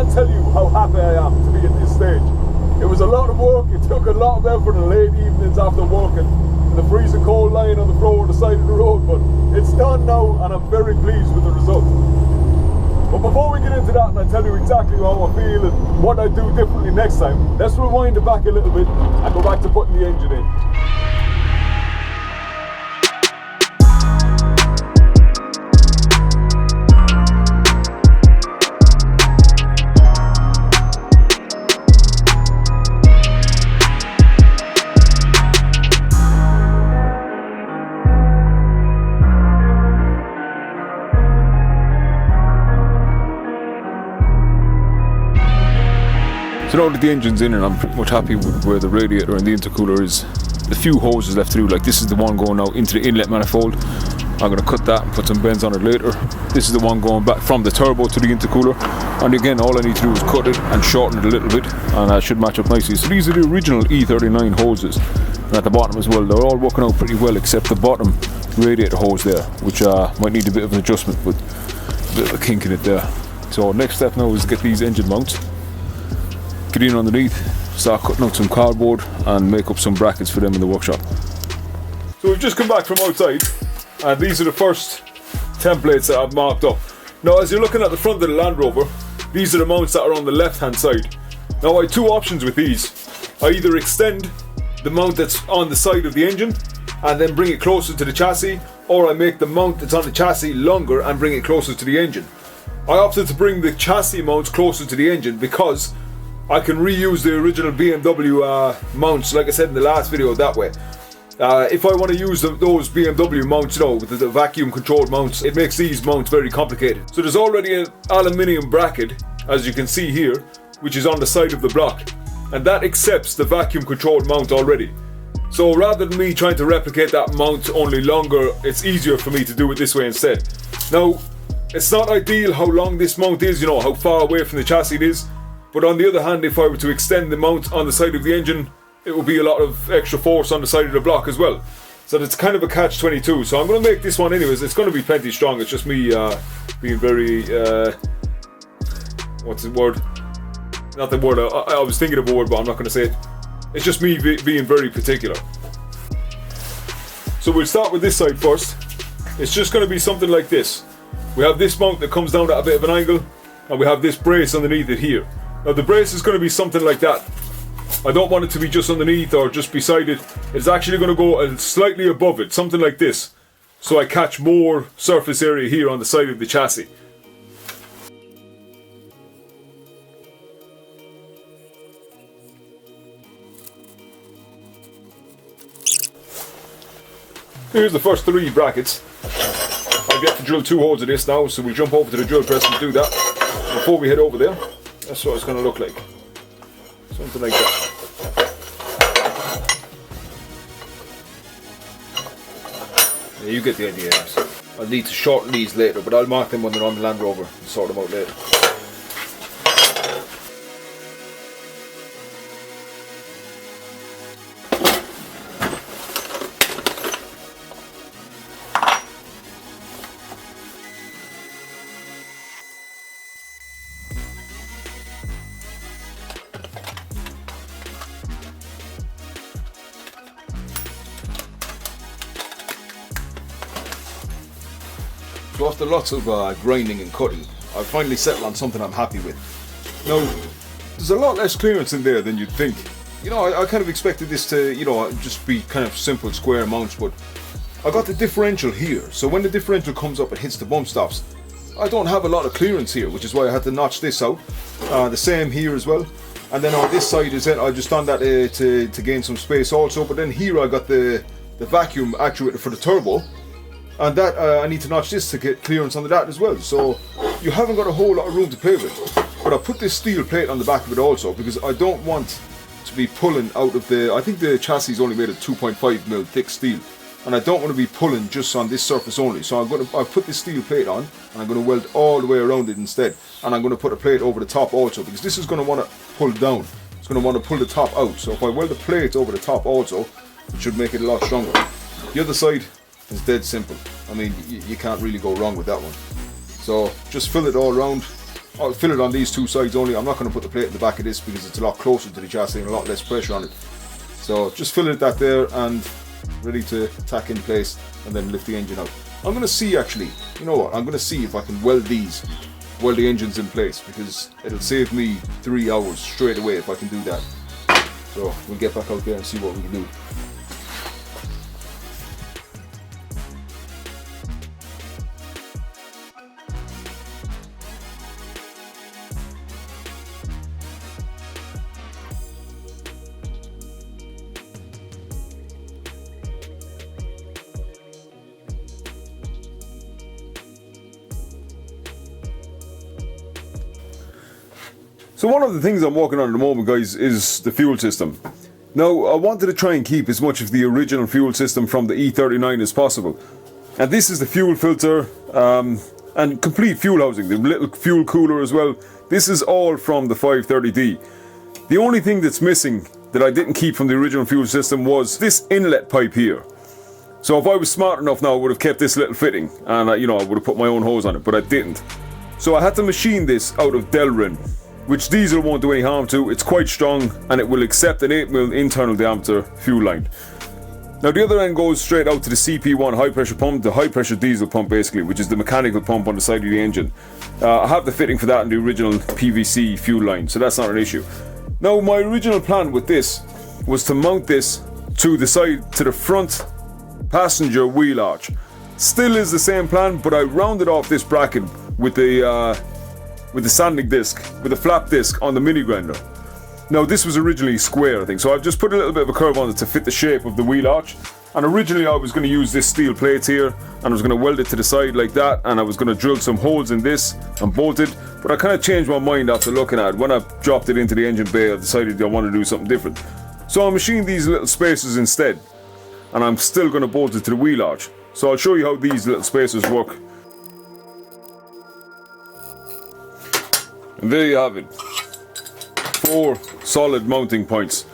can't tell you how happy I am to be at this stage. It was a lot of work, it took a lot of effort in late evenings after working in the freezing cold lying on the floor on the side of the road, but it's done now and I'm very pleased with the result. But before we get into that and I tell you exactly how I feel and what I do differently next time, let's rewind it back a little bit and go back to putting the engine in. So now that the engine's in and I'm pretty much happy with where the radiator and the intercooler is, a few hoses left to do, like this is the one going now into the inlet manifold. I'm going to cut that and put some bends on it later. This is the one going back from the turbo to the intercooler, and again all I need to do is cut it and shorten it a little bit and that should match up nicely. So these are the original E39 hoses, and at the bottom as well, they're all working out pretty well except the bottom radiator hose there, which might need a bit of an adjustment, but a bit of a kink in it there. So next step now is get these engine mounts, get in underneath, start cutting out some cardboard and make up some brackets for them in the workshop. So we've just come back from outside and these are the first templates that I've marked up. Now as you're looking at the front of the Land Rover, these are the mounts that are on the left hand side. Now I have two options with these. I either extend the mount that's on the side of the engine and then bring it closer to the chassis, or I make the mount that's on the chassis longer and bring it closer to the engine. I opted to bring the chassis mounts closer to the engine because I can reuse the original BMW mounts, like I said in the last video, that way. If I want to use those BMW mounts, you know, with the vacuum controlled mounts, it makes these mounts very complicated. So there's already an aluminium bracket, as you can see here, which is on the side of the block, and that accepts the vacuum controlled mount already. So rather than me trying to replicate that mount only longer, it's easier for me to do it this way instead. Now, it's not ideal how long this mount is, you know, how far away from the chassis it is. But on the other hand, if I were to extend the mount on the side of the engine, it would be a lot of extra force on the side of the block as well. So it's kind of a catch-22. So I'm going to make this one anyways. It's going to be plenty strong. It's just me being very... what's the word? Not the word. I was thinking of a word, but I'm not going to say it. It's just me being very particular. So we'll start with this side first. It's just going to be something like this. We have this mount that comes down at a bit of an angle, and we have this brace underneath it here. Now the brace is going to be something like that. I don't want it to be just underneath or just beside it. It's actually going to go slightly above it, something like this. So I catch more surface area here on the side of the chassis. Here's the first three brackets. I've yet to drill two holes of this now, so we'll jump over to the drill press and do that. Before we head over there, that's what it's going to look like. Something like that. Yeah, you get the idea. I'll need to shorten these later, but I'll mark them when they're on the Land Rover and sort them out later. So after lots of grinding and cutting, I've finally settled on something I'm happy with. Now, there's a lot less clearance in there than you'd think. You know, I kind of expected this to, you know, just be kind of simple square mounts, but I got the differential here. So when the differential comes up and hits the bump stops, I don't have a lot of clearance here, which is why I had to notch this out. The same here as well. And then on this side is it, I just done that to gain some space also. But then here I got the vacuum actuator for the turbo. And that I need to notch this to get clearance on that as well. So you haven't got a whole lot of room to play with. But I put this steel plate on the back of it also because I don't want to be pulling out of the... I think the chassis is only made of 2.5mm thick steel. And I don't want to be pulling just on this surface only. So I'll put this steel plate on and I'm going to weld all the way around it instead. And I'm going to put a plate over the top also because this is going to want to pull down. It's going to want to pull the top out. So if I weld the plate over the top also, it should make it a lot stronger. The other side is dead simple. I mean, you can't really go wrong with that one. So just fill it all around I'll fill it on these two sides only. I'm not going to put the plate in the back of this because it's a lot closer to the chassis and a lot less pressure on it. So just fill it that there and ready to tack in place and then lift the engine out. I'm going to see actually, you know what, I'm going to see if I can weld the engines in place, because it'll save me 3 hours straight away if I can do that. So we'll get back out there and see what we can do. So one of the things I'm working on at the moment, guys, is the fuel system. Now, I wanted to try and keep as much of the original fuel system from the E39 as possible. And this is the fuel filter and complete fuel housing, the little fuel cooler as well. This is all from the 530D. The only thing that's missing that I didn't keep from the original fuel system was this inlet pipe here. So if I was smart enough now, I would have kept this little fitting and I would have put my own hose on it, but I didn't. So I had to machine this out of Delrin, which diesel won't do any harm to. It's quite strong and it will accept an 8mm internal diameter fuel line. Now the other end goes straight out to the CP1 high pressure pump, the high pressure diesel pump basically, which is the mechanical pump on the side of the engine. I have the fitting for that in the original PVC fuel line, so that's not an issue. Now my original plan with this was to mount this to the front passenger wheel arch. Still is the same plan, but I rounded off this bracket with the sanding disc, with a flap disc on the mini grinder. Now this was originally square, I think, so I've just put a little bit of a curve on it to fit the shape of the wheel arch. And originally I was going to use this steel plate here, and I was going to weld it to the side like that, and I was going to drill some holes in this and bolt it. But I kind of changed my mind after looking at it. When I dropped it into the engine bay, I decided I want to do something different. So I machined these little spacers instead, and I'm still going to bolt it to the wheel arch. So I'll show you how these little spacers work. And there you have it. 4 solid mounting points.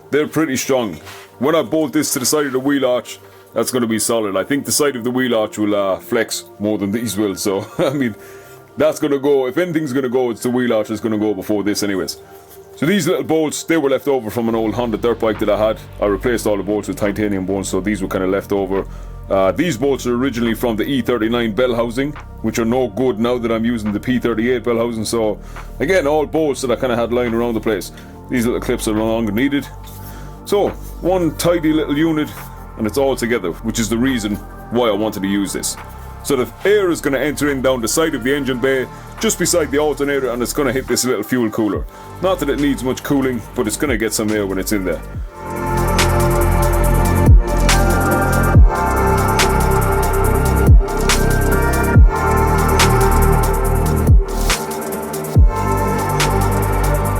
They're pretty strong. When I bolt this to the side of the wheel arch, that's going to be solid. I think the side of the wheel arch will flex more than these will. So, I mean, that's going to go. If anything's going to go, it's the wheel arch that's going to go before this anyways. So these little bolts, they were left over from an old Honda dirt bike that I had. I replaced all the bolts with titanium bolts, so these were kind of left over. These bolts are originally from the E39 bell housing, which are no good now that I'm using the P38 bell housing. So again, all bolts that I kind of had lying around the place. These little clips are no longer needed. So one tidy little unit, and it's all together, which is the reason why I wanted to use this. So the air is going to enter in down the side of the engine bay, just beside the alternator, and it's going to hit this little fuel cooler. Not that it needs much cooling, but it's going to get some air when it's in there.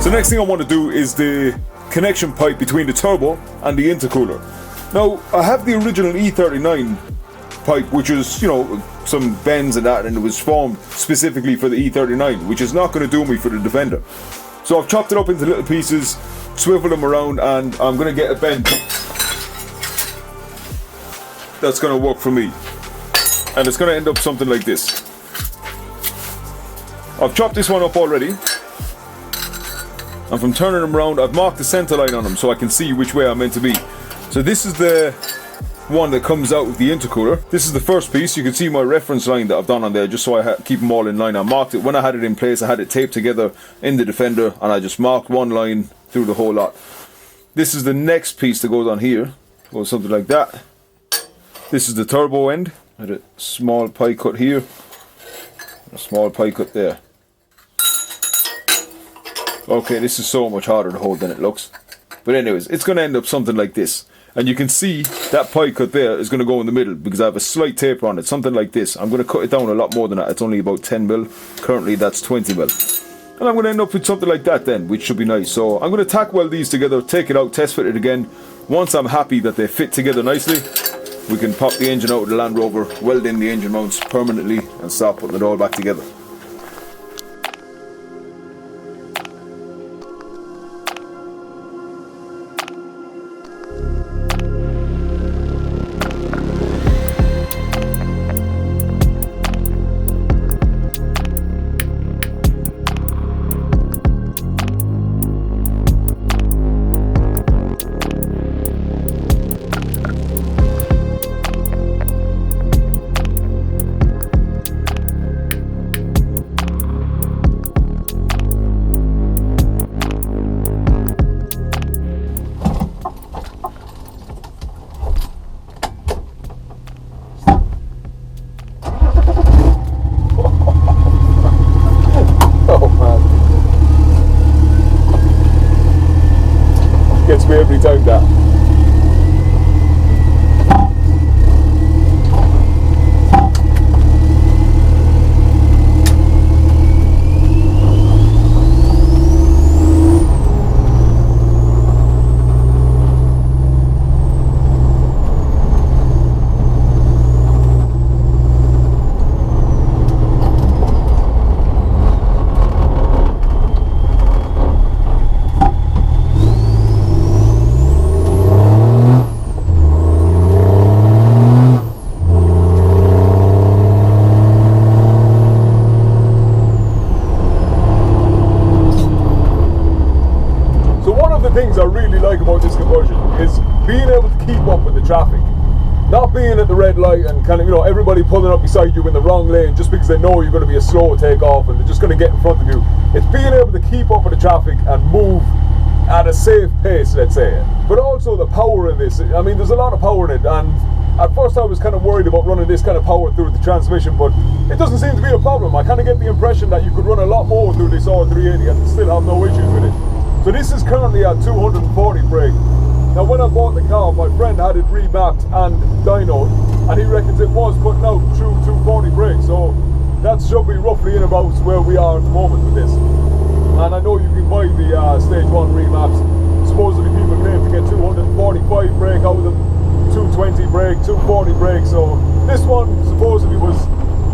So next thing I want to do is the connection pipe between the turbo and the intercooler. Now I have the original E39 pipe, which is, some bends and that, and it was formed specifically for the E39, which is not going to do me for the Defender. So I've chopped it up into little pieces, swiveled them around, and I'm going to get a bend that's going to work for me. And it's going to end up something like this. I've chopped this one up already, and from turning them around, I've marked the center line on them so I can see which way I'm meant to be. So this is the one that comes out with the intercooler. This is the first piece. You can see my reference line that I've done on there, just so I keep them all in line. I marked it when I had it in place. I had it taped together in the Defender, and I just marked one line through the whole lot. This is the next piece that goes on here, or something like that. This is the turbo end. I had a small pie cut here, a small pie cut there. Okay, this is so much harder to hold than it looks. But anyways, it's going to end up something like this. And you can see that pie cut there is going to go in the middle because I have a slight taper on it, something like this. I'm going to cut it down a lot more than that. It's only about 10mm. Currently that's 20mm. And I'm going to end up with something like that then, which should be nice. So I'm going to tack weld these together, take it out, test fit it again. Once I'm happy that they fit together nicely, we can pop the engine out of the Land Rover, weld in the engine mounts permanently, and start putting it all back together. about this conversion is being able to keep up with the traffic. Not being at the red light and kind of, you know, everybody pulling up beside you in the wrong lane just because they know you're going to be a slow takeoff and they're just going to get in front of you. It's being able to keep up with the traffic and move at a safe pace, let's say. But also the power in this. I mean, there's a lot of power in it, and at first I was kind of worried about running this kind of power through the transmission, but it doesn't seem to be a problem. I kind of get the impression that you could run a lot more through this R380 and still have no issues with it. So this is currently at 240 brake. Now when I bought the car, my friend had it remapped and dynoed, and he reckons it was putting out through 240 brake. So that should be roughly in about where we are at the moment with this. And I know you can buy the stage 1 remaps. Supposedly people claim to get 245 brake out of them, 220 brake, 240 brake. So this one supposedly was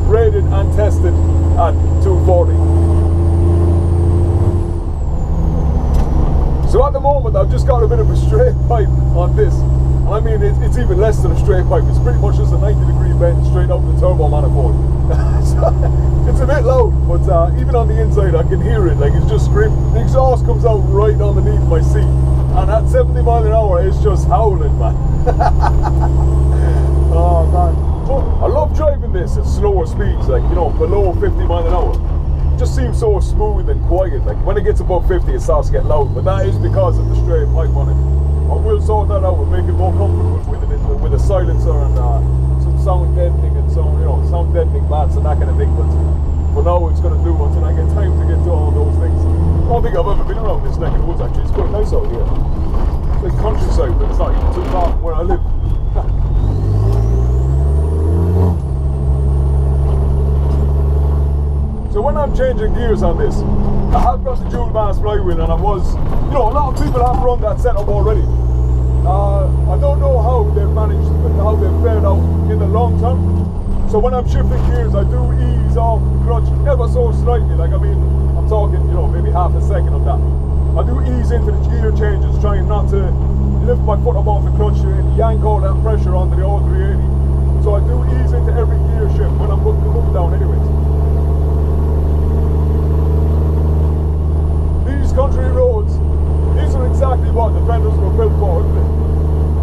rated and tested at 240. So at the moment I've just got a bit of a straight pipe on this. And I mean it's even less than a straight pipe. It's pretty much just a 90-degree bend straight out the turbo manifold. So, it's a bit loud, but even on the inside I can hear it, like it's just screaming. The exhaust comes out right underneath my seat, and at 70 miles an hour it's just howling, man. Oh man, but I love driving this at slower speeds, like, you know, below 50 miles an hour. It just seems so smooth and quiet. Like when it gets above 50 it starts to get loud, but that is because of the straight pipe on it. I will sort that out and make it more comfortable with a silencer and some sound deadening and some, you know, sound deadening mats and that kind of thing. But for now it's going to do until I get time to get to all those things. I don't think I've ever been around this neck of the woods actually. It's quite nice out here. It's like countryside, but it's not even too far from where I live. So when I'm changing gears on this, I have got the dual mass flywheel, and I was, you know, a lot of people have run that setup already. I don't know how they've managed, how they've fared out in the long term. So when I'm shifting gears, I do ease off the clutch ever so slightly. Like, I mean, I'm talking, you know, maybe half a second of that. I do ease into the gear changes, trying not to lift my foot up off the clutch and yank all that pressure onto the R380. So I do ease into every gear shift when I'm putting the hook down anyways. These country roads, these are exactly what Defenders were built for, isn't it?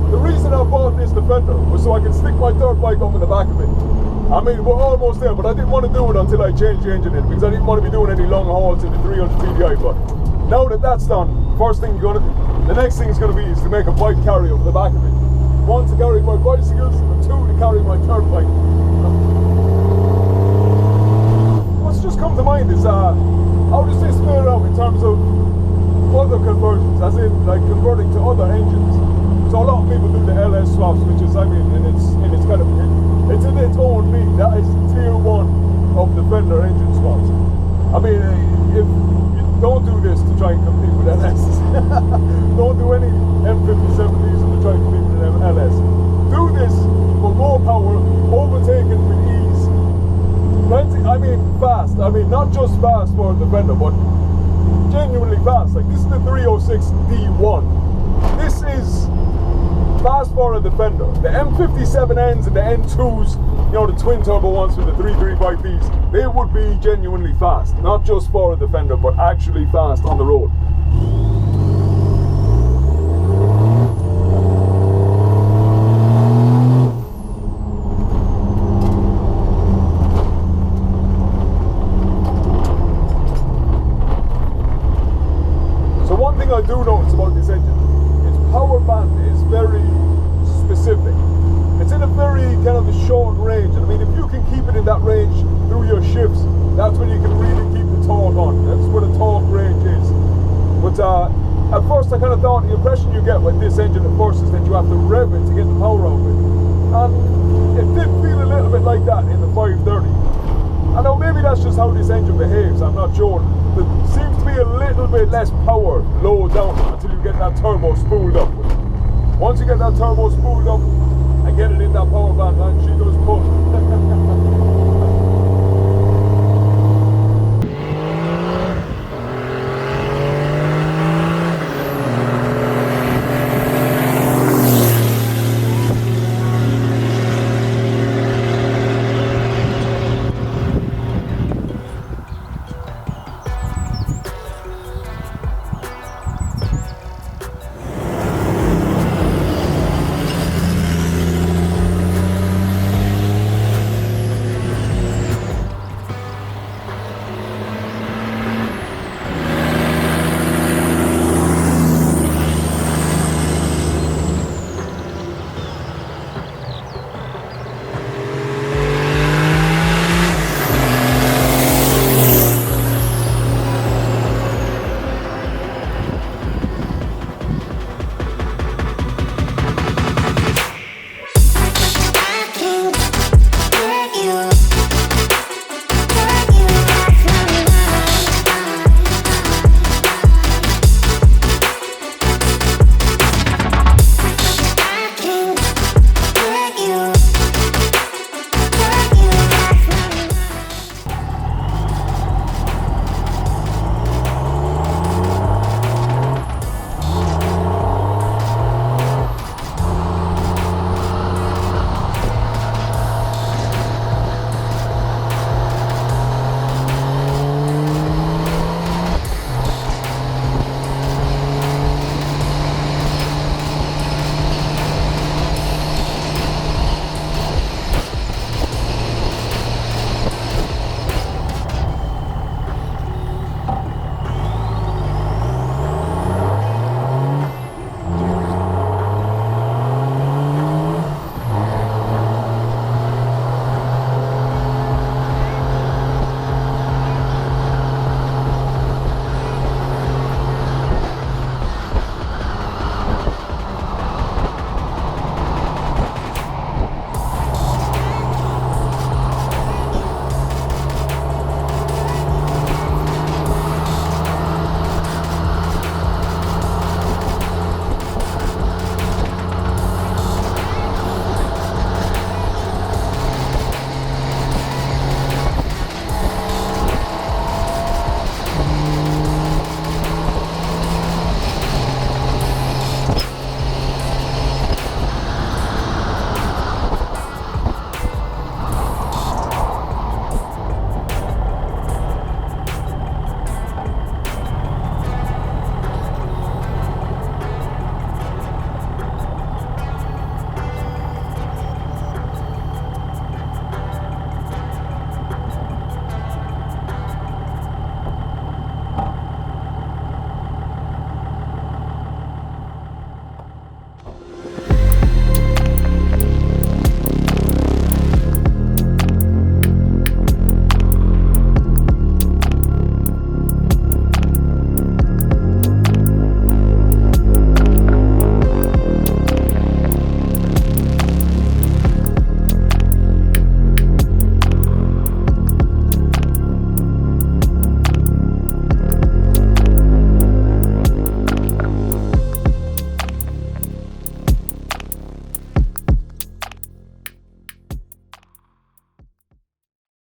The reason I bought this Defender was so I can stick my dirt bike up in the back of it. I mean, we're almost there, but I didn't want to do it until I changed the engine in, because I didn't want to be doing any long hauls in the 300 TDI. But now that that's done, the next thing is going to be is to make a bike carrier for the back of it. One, to carry my bicycles, and two, to carry my dirt bike. What's just come to mind is, how does this fare out in terms of other conversions, as in like converting to other engines? So a lot of people do the LS swaps, which is, I mean, it's kind of, it's in its own league. That is tier 1 of Defender engine swaps. I mean, if you don't do this to try and compete with LS. Don't do any M57s to try and compete with an LS. Do this for more power, overtaken with ease. Plenty, I mean fast. I mean not just fast for a Defender, but genuinely fast. Like this is the 306 D1. This is fast for a Defender. The M57Ns and the N2s, you know, the twin turbo ones with the 335Ds, they would be genuinely fast. Not just for a Defender, but actually fast on the road. So one thing I do notice about this engine, its power band is very specific. It's in a very kind of a short range, and I mean if you can keep it in that range through your shifts, that's when you can really keep the torque on. That's where the torque range is. But at first I kind of thought the impression you get with this engine at first is that you have to rev it to get the power out of it. And it did feel a little bit like that in the 530. I know maybe that's just how this engine behaves, I'm not sure. There seems to be a little bit less power low down until you get that turbo spooled up. Once you get that turbo spooled up and get it in that power band, man, she does pull.